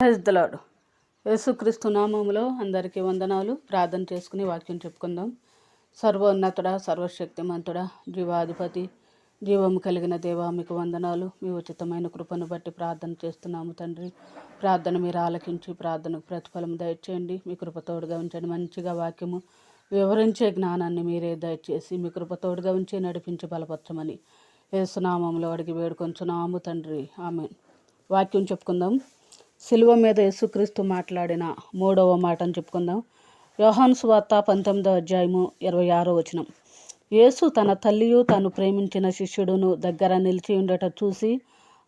Praise the lord. యేసుక్రీస్తు నామములో అందరికీ వందనాలు. ప్రార్థన చేసుకుని వాక్యం చెప్పుకుందాం. సర్వోన్నతుడా, సర్వశక్తిమంతుడా, జీవాధిపతి, జీవము కలిగిన దేవా, మీకు వందనాలు. మీ ఉచితమైన కృపను బట్టి ప్రార్థన చేస్తున్నాము తండ్రి. ప్రార్థన మీరు ఆలకించి ప్రార్థనకు ప్రతిఫలం దయచేయండి. మీ కృపతోడుగా ఉంచండి. మంచిగా వాక్యము వివరించే జ్ఞానాన్ని మీరే దయచేసి మీ కృపతోడుగా ఉంచి నడిపించి బలపరచమని యేసునామములో అడిగి వేడుకొంచున్నాము తండ్రి. ఆమేన్. వాక్యం చెప్పుకుందాం. సిలువ మీద యేసుక్రీస్తు మాట్లాడిన 3వ మాటను చెప్పుకుందాం. యోహాను సువార్త 19వ అధ్యాయము 26వ వచనం. యేసు తన తల్లియు తాను ప్రేమించిన శిష్యుడును దగ్గర నిలిచి ఉండట చూసి,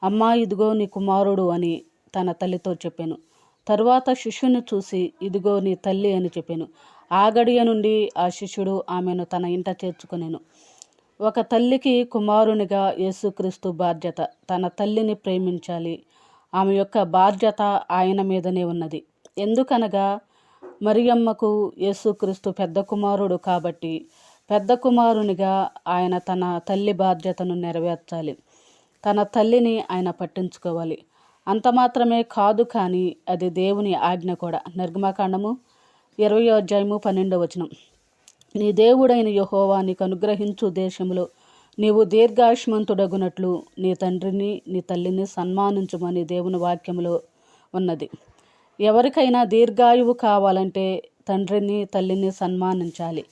అమ్మా, ఇదిగో నీ కుమారుడు అని తన తల్లితో చెప్పాను. తరువాత శిష్యుని చూసి, ఇదిగో నీ తల్లి అని చెప్పాను. ఆ గడియ నుండి ఆ శిష్యుడు ఆమెను తన ఇంట చేర్చుకొనెను. ఒక తల్లికి కుమారునిగా యేసుక్రీస్తు బాధ్యత. తన తల్లిని ప్రేమించాలి. ఆమె యొక్క బాధ్యత ఆయన మీదనే ఉన్నది. ఎందుకనగా మరియమ్మకు యేసుక్రీస్తు పెద్ద కుమారుడు కాబట్టి పెద్ద కుమారునిగా ఆయన తన తల్లి బాధ్యతను నెరవేర్చాలి. తన తల్లిని ఆయన పట్టించుకోవాలి. అంత మాత్రమే కాదు, కానీ అది దేవుని ఆజ్ఞ కూడా. నిర్గమకాండము 20వ అధ్యాయము 12వ వచనం. నీ దేవుడైన యెహోవా నీకు అనుగ్రహించు దేశంలో నీవు దీర్ఘాయుష్మంతుడగునట్లు నీ తండ్రిని నీ తల్లిని సన్మానించమని దేవుని వాక్యములో ఉన్నది. ఎవరికైనా దీర్ఘాయువు కావాలంటే తండ్రిని తల్లిని సన్మానించాలి.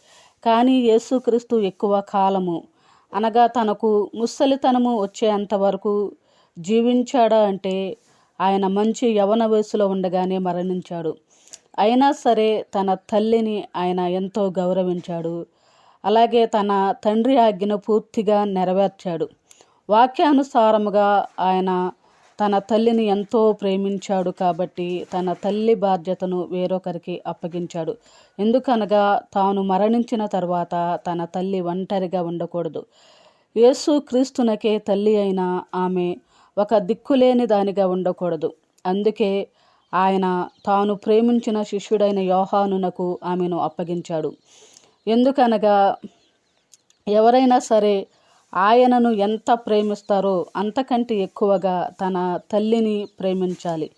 కానీ యేసుక్రీస్తు ఎక్కువ కాలము అనగా తనకు ముసలితనము వచ్చేంతవరకు జీవించాడా అంటే ఆయన మంచి యవన వయసులో ఉండగానే మరణించాడు. అయినా సరే తన తల్లిని ఆయన ఎంతో గౌరవించాడు. అలాగే తన తండ్రి ఆజ్ఞను పూర్తిగా నెరవేర్చాడు. వాక్యానుసారముగా ఆయన తన తల్లిని ఎంతో ప్రేమించాడు కాబట్టి తన తల్లి బాధ్యతను వేరొకరికి అప్పగించాడు. ఎందుకనగా తాను మరణించిన తర్వాత తన తల్లి ఒంటరిగా ఉండకూడదు. యేసుక్రీస్తునకే తల్లి అయిన ఆమె ఒక దిక్కులేని దానిగా ఉండకూడదు. అందుకే ఆయన తాను ప్రేమించిన శిష్యుడైన యోహానునకు ఆమెను అప్పగించాడు. ఎందుకనగా ఎవరైనా సరే ఆయనను ఎంత ప్రేమిస్తారో అంతకంటే ఎక్కువగా తన తల్లిని ప్రేమించాలి.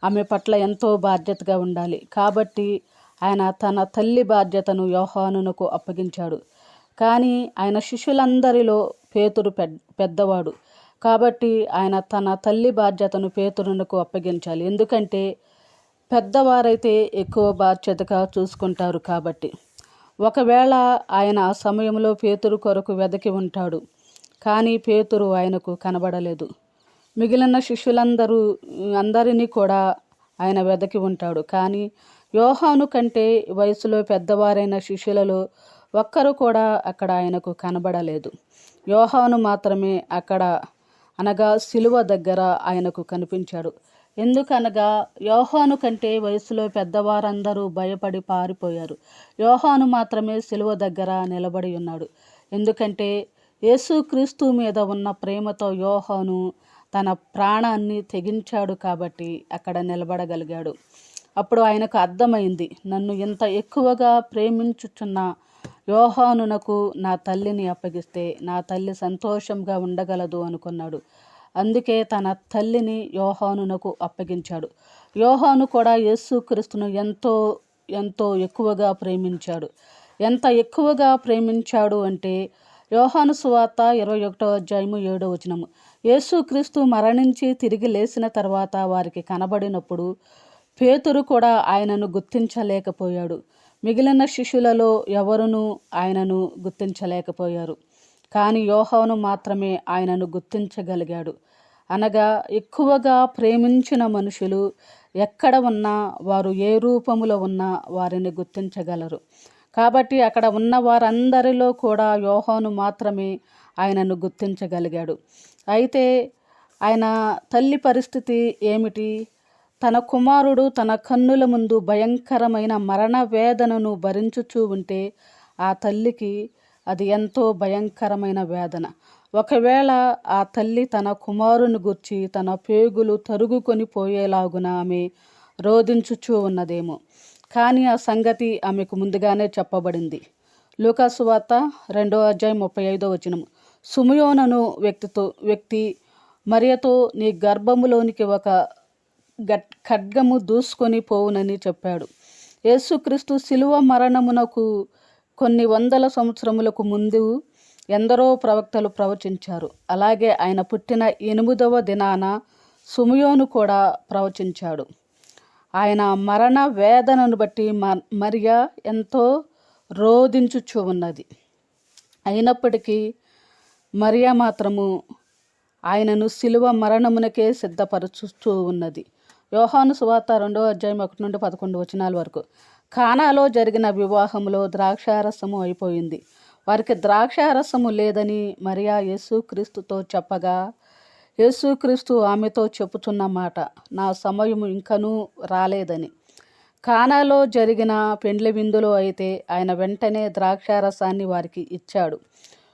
ఆమె పట్ల ఎంతో బాధ్యతగా ఉండాలి. కాబట్టి ఆయన తన తల్లి బాధ్యతను యోహానునకు అప్పగించాడు. కానీ ఆయన శిష్యులందరిలో పేతురు పెద్దవాడు కాబట్టి ఆయన తన తల్లి బాధ్యతను పేతురునకు అప్పగించాలి. ఎందుకంటే పెద్దవారైతే ఎక్కువ బాధ్యతగా చూసుకుంటారు కాబట్టి. ఒకవేళ ఆయన ఆ సమయంలో పేతురు కొరకు వెదకి ఉంటాడు, కానీ పేతురు ఆయనకు కనబడలేదు. మిగిలిన అందరినీ కూడా ఆయన వెదకి ఉంటాడు. కానీ యోహాను కంటే వయసులో పెద్దవారైన శిష్యులలో ఒక్కరు కూడా అక్కడ ఆయనకు కనబడలేదు. యోహాను మాత్రమే అక్కడ అనగా సిలువ దగ్గర ఆయనకు కనిపించాడు. ఎందుకనగా యోహాను కంటే వయసులో పెద్దవారందరూ భయపడి పారిపోయారు. యోహాను మాత్రమే సిలువ దగ్గర నిలబడి ఉన్నాడు. ఎందుకంటే యేసుక్రీస్తు మీద ఉన్న ప్రేమతో యోహాను తన ప్రాణాన్ని తెగించాడు కాబట్టి అక్కడ నిలబడగలిగాడు. అప్పుడు ఆయనకు అర్థమైంది, నన్ను ఇంత ఎక్కువగా ప్రేమించుచున్న యోహానునకు నా తల్లిని అప్పగిస్తే నా తల్లి సంతోషంగా ఉండగలదు అనుకున్నాడు. అందుకే తన తల్లిని యోహానునకు అప్పగించాడు. యోహాను కూడా యేసుక్రీస్తును ఎంతో ఎంతో ఎక్కువగా ప్రేమించాడు. ఎంత ఎక్కువగా ప్రేమించాడు అంటే యోహాను సువార్త 21వ అధ్యాయము 7వ వచనము. యేసుక్రీస్తు మరణించి తిరిగి లేచిన తర్వాత వారికి కనబడినప్పుడు పేతురు కూడా ఆయనను గుర్తించలేకపోయాడు. మిగిలిన శిష్యులలో ఎవరునూ ఆయనను గుర్తించలేకపోయారు. కానీ యోహాను మాత్రమే ఆయనను గుర్తించగలిగాడు. అనగా ఎక్కువగా ప్రేమించిన మనుషులు ఎక్కడ ఉన్నా, వారు ఏ రూపములో ఉన్నా వారిని గుర్తించగలరు. కాబట్టి అక్కడ ఉన్న వారందరిలో కూడా యోహాను మాత్రమే ఆయనను గుర్తించగలిగాడు. అయితే ఆయన తల్లి పరిస్థితి ఏమిటి? తన కుమారుడు తన కన్నుల ముందు భయంకరమైన మరణ వేదనను భరించుచూ ఉంటే ఆ తల్లికి అది ఎంతో భయంకరమైన వేదన. ఒకవేళ ఆ తల్లి తన కుమారుని గూర్చి తన పేగులు తరుగుకొని పోయేలాగున ఆమె రోదించుచూ ఉన్నదేమో. కానీ ఆ సంగతి ఆమెకు ముందుగానే చెప్పబడింది. లూకా సువార్త 2వ అధ్యాయం 35వ వచనం. సుమయోనను వ్యక్తి మరియతో నీ గర్భములోనికి ఒక ఖడ్గము దూసుకొని పోవునని చెప్పాడు. యేసుక్రీస్తు శిలువ మరణమునకు కొన్ని వందల సంవత్సరములకు ముందు ఎందరో ప్రవక్తలు ప్రవచించారు. అలాగే ఆయన పుట్టిన 8వ దినాన సుమయోను కూడా ప్రవచించాడు. ఆయన మరణ వేదనను బట్టి మరియా ఎంతో రోదించుచూ ఉన్నది. అయినప్పటికీ మరియా మాత్రము ఆయనను శిలువ మరణమునకే సిద్ధపరచుతూ ఉన్నది. యోహాను సువార్త 2వ అధ్యాయం 1-11 వచనాల వరకు. కానాలో జరిగిన వివాహంలో ద్రాక్షారసము అయిపోయింది. వారికి ద్రాక్షారసము లేదని మరియా యేసుక్రీస్తుతో చెప్పగా, యేసుక్రీస్తు ఆమెతో చెప్పుచున్న మాట, నా సమయము ఇంకనూ రాలేదని. కానాలో జరిగిన పెండ్లి విందులో అయితే ఆయన వెంటనే ద్రాక్షారసాన్ని వారికి ఇచ్చాడు.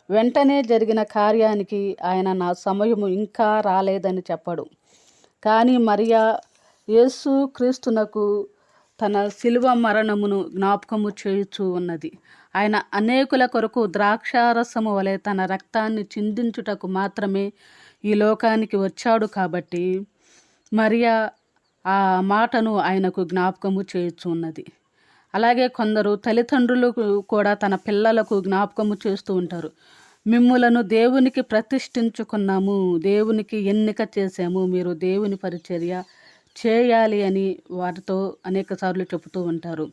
వెంటనే జరిగిన కార్యానికి ఆయన నా సమయము ఇంకా రాలేదని చెప్పడు. కానీ మరియా యేసుక్రీస్తునకు తన శిలువ మరణమును జ్ఞాపకము చేయుచూ ఉన్నది. ఆయన అనేకుల కొరకు ద్రాక్షారసము వలె తన రక్తాన్ని చిందించుటకు మాత్రమే ఈ లోకానికి వచ్చాడు కాబట్టి మరియా ఆ మాటను ఆయనకు జ్ఞాపకము చేయుచూ ఉన్నది. అలాగే కొందరు తల్లిదండ్రులు కూడా తన పిల్లలకు జ్ఞాపకము చేస్తూ ఉంటారు. మిమ్ములను దేవునికి ప్రతిష్ఠించుకున్నాము, దేవునికి ఎన్నిక చేసాము, మీరు దేవుని పరిచర్య చేయాలి అని వారితో అనేకసార్లు చెబుతూ ఉంటారు.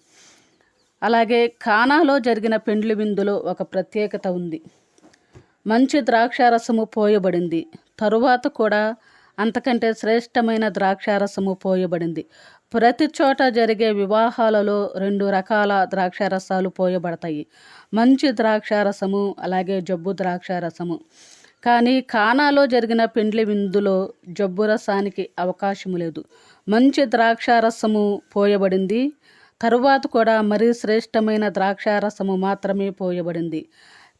అలాగే కానాలో జరిగిన పెండ్లి విందులో ఒక ప్రత్యేకత ఉంది. మంచి ద్రాక్షారసము పోయబడింది. తరువాత కూడా అంతకంటే శ్రేష్టమైన ద్రాక్షారసము పోయబడింది. ప్రతి చోట జరిగే వివాహాలలో 2 రకాల ద్రాక్షారసాలు పోయబడతాయి. మంచి ద్రాక్షారసము, అలాగే జబ్బు ద్రాక్షారసము. కానీ కానాలో జరిగిన పెండ్లి విందులో జబ్బు రసానికి అవకాశము లేదు. మంచి ద్రాక్షారసము పోయబడింది. తరువాత కూడా మరీ శ్రేష్టమైన ద్రాక్షారసము మాత్రమే పోయబడింది.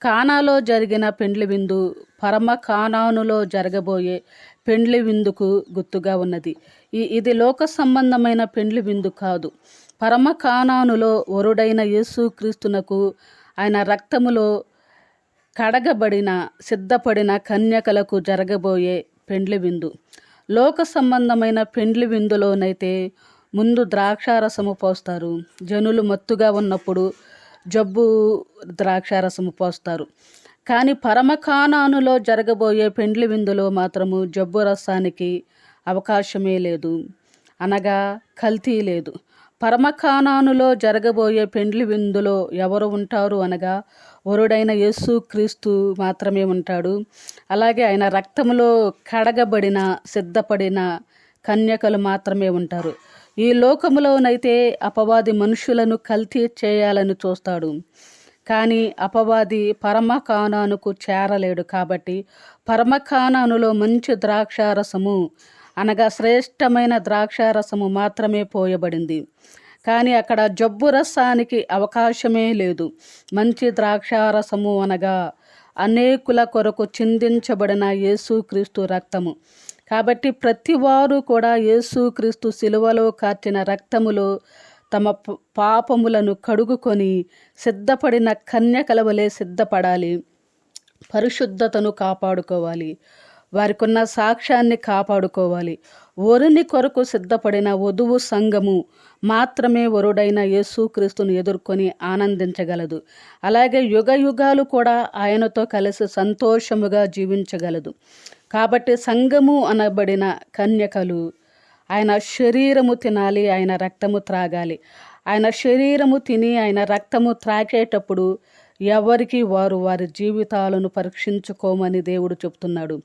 కానాలో జరిగిన పెండ్లి విందు పరమ కానానులో జరగబోయే పెండ్లి విందుకు గుర్తుగా ఉన్నది. ఇది లోక సంబంధమైన పెండ్లి విందు కాదు. పరమ కానానులో వరుడైన యేసుక్రీస్తునకు ఆయన రక్తములో కడగబడిన సిద్ధపడిన కన్యకలకు జరగబోయే పెండ్లి విందు. లోక సంబంధమైన పెండ్లి విందులోనైతే ముందు ద్రాక్షారసము పోస్తారు. జనులు మత్తుగా ఉన్నప్పుడు జబ్బు ద్రాక్షారసము పోస్తారు. కానీ పరమకానానులో జరగబోయే పెండ్లి విందులో మాత్రము జబ్బు రసానికి అవకాశమే లేదు, అనగా కల్తీ లేదు. పరమకానానులో జరగబోయే పెండ్లి విందులో ఎవరు ఉంటారు అనగా వరుడైన యేసుక్రీస్తు మాత్రమే ఉంటాడు. అలాగే ఆయన రక్తములో కడగబడిన సిద్ధపడిన కన్యకలు మాత్రమే ఉంటారు. ఈ లోకములోనైతే అపవాది మనుషులను కల్తీ చేయాలని చూస్తాడు. కానీ అపవాది పరమకానానుకు చేరలేడు. కాబట్టి పరమకానానులో మంచి ద్రాక్షారసము అనగా శ్రేష్టమైన ద్రాక్షారసము మాత్రమే పోయబడింది. కానీ అక్కడ జబ్బు రసానికి అవకాశమే లేదు. మంచి ద్రాక్షారసము అనగా అనేకుల కొరకు చిందించబడిన యేసుక్రీస్తు రక్తము. కాబట్టి ప్రతివారు కూడా యేసుక్రీస్తు శిలువలో కార్చిన రక్తములో తమ పాపములను కడుగుకొని సిద్ధపడిన కన్యకల వలె సిద్ధపడాలి. పరిశుద్ధతను కాపాడుకోవాలి. వారికున్న సాక్ష్యాన్ని కాపాడుకోవాలి. వరుని కొరకు సిద్ధపడిన వధువు సంఘము మాత్రమే వరుడైన యేసుక్రీస్తును ఎదుర్కొని ఆనందించగలదు. అలాగే యుగ యుగాలు కూడా ఆయనతో కలిసి సంతోషముగా జీవించగలదు. కాబట్టి సంఘము అనబడిన కన్యకలు ఆయన శరీరము తినాలి, ఆయన రక్తము త్రాగాలి. ఆయన శరీరము తిని ఆయన రక్తము త్రాగేటప్పుడు ఎవరికి వారు వారి జీవితాలను పరీక్షించుకోమని దేవుడు చెప్తున్నాడు.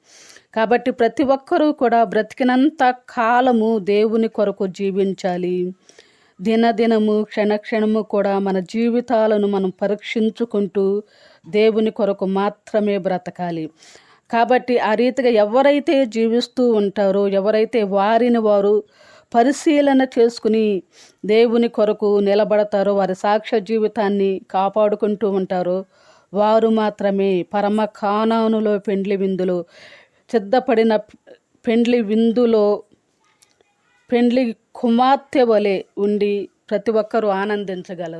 కాబట్టి ప్రతి ఒక్కరూ కూడా బ్రతికినంత కాలము దేవుని కొరకు జీవించాలి. దినదినము క్షణక్షణము కూడా మన జీవితాలను మనం పరీక్షించుకుంటూ దేవుని కొరకు మాత్రమే బ్రతకాలి. కాబట్టి ఆ రీతిగా ఎవరైతే జీవిస్తూ ఉంటారో, ఎవరైతే వారిని వారు పరిశీలన చేసుకుని దేవుని కొరకు నిలబడతారో, వారి సాక్ష్య జీవితాన్ని కాపాడుకుంటూ ఉంటారో, వారు మాత్రమే పరమ కానానులో పెండ్లి విందులో సిద్ధపడిన పెండ్లి విందులో పెండ్లి కుమార్తె వలె ఉండి ప్రతి ఒక్కరూ ఆనందించగలరు.